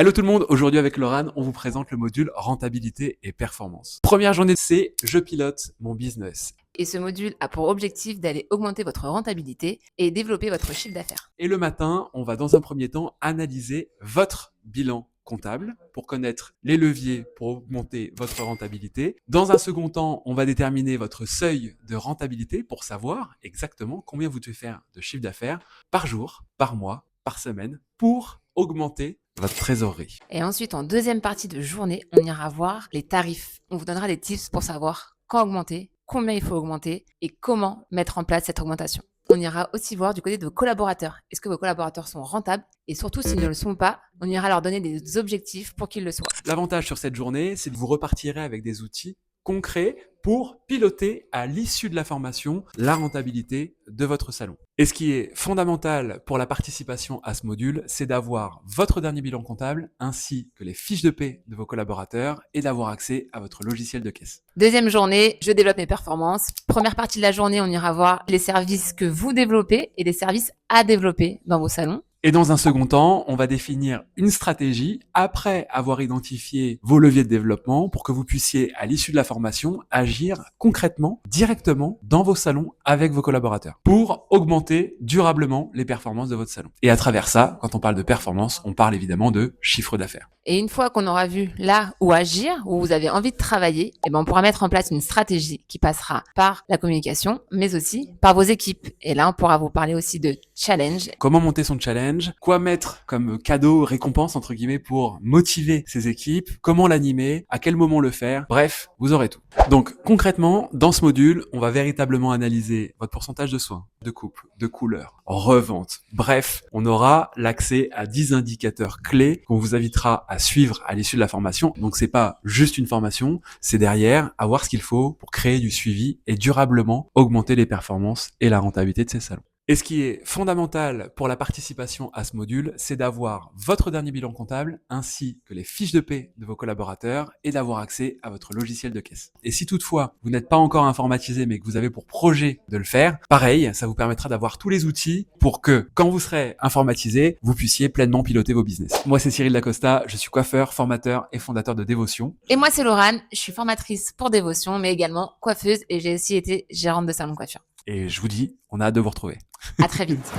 Hello tout le monde, aujourd'hui avec Laurent, on vous présente le module rentabilité et performance. Première journée, c'est je pilote mon business. Et ce module a pour objectif d'aller augmenter votre rentabilité et développer votre chiffre d'affaires. Et le matin, on va dans un premier temps analyser votre bilan comptable pour connaître les leviers pour augmenter votre rentabilité. Dans un second temps, on va déterminer votre seuil de rentabilité pour savoir exactement combien vous devez faire de chiffre d'affaires par jour, par mois, par semaine pour augmenter votre trésorerie. Et ensuite, en deuxième partie de journée, on ira voir les tarifs. On vous donnera des tips pour savoir quand augmenter, combien il faut augmenter et comment mettre en place cette augmentation. On ira aussi voir du côté de vos collaborateurs. Est-ce que vos collaborateurs sont rentables? Et surtout, s'ils ne le sont pas, on ira leur donner des objectifs pour qu'ils le soient. L'avantage sur cette journée, c'est que vous repartirez avec des outils concrets pour piloter à l'issue de la formation la rentabilité de votre salon. Et ce qui est fondamental pour la participation à ce module, c'est d'avoir votre dernier bilan comptable ainsi que les fiches de paie de vos collaborateurs et d'avoir accès à votre logiciel de caisse. Deuxième journée, je développe mes performances. Première partie de la journée, on ira voir les services que vous développez et les services à développer dans vos salons. Et dans un second temps, on va définir une stratégie après avoir identifié vos leviers de développement pour que vous puissiez, à l'issue de la formation, agir concrètement, directement dans vos salons avec vos collaborateurs pour augmenter durablement les performances de votre salon. Et à travers ça, quand on parle de performance, on parle évidemment de chiffre d'affaires. Et une fois qu'on aura vu là où agir, où vous avez envie de travailler, on pourra mettre en place une stratégie qui passera par la communication, mais aussi par vos équipes. Et là, on pourra vous parler aussi de challenge. Comment monter son challenge, quoi mettre comme cadeau, récompense entre guillemets pour motiver ses équipes, comment l'animer, à quel moment le faire, bref, vous aurez tout. Donc concrètement, dans ce module, on va véritablement analyser votre pourcentage de soins, de couple, de couleur, revente, bref, on aura l'accès à 10 indicateurs clés qu'on vous invitera à suivre à l'issue de la formation. Donc c'est pas juste une formation, c'est derrière avoir ce qu'il faut pour créer du suivi et durablement augmenter les performances et la rentabilité de ces salons. Et ce qui est fondamental pour la participation à ce module, c'est d'avoir votre dernier bilan comptable ainsi que les fiches de paie de vos collaborateurs et d'avoir accès à votre logiciel de caisse. Et si toutefois vous n'êtes pas encore informatisé mais que vous avez pour projet de le faire, pareil, ça vous permettra d'avoir tous les outils pour que quand vous serez informatisé, vous puissiez pleinement piloter vos business. Moi c'est Cyril Dacosta, je suis coiffeur, formateur et fondateur de Dévotion. Et moi c'est Laurent, je suis formatrice pour Dévotion, mais également coiffeuse et j'ai aussi été gérante de salon de coiffure. Et je vous dis, on a hâte de vous retrouver. À très vite.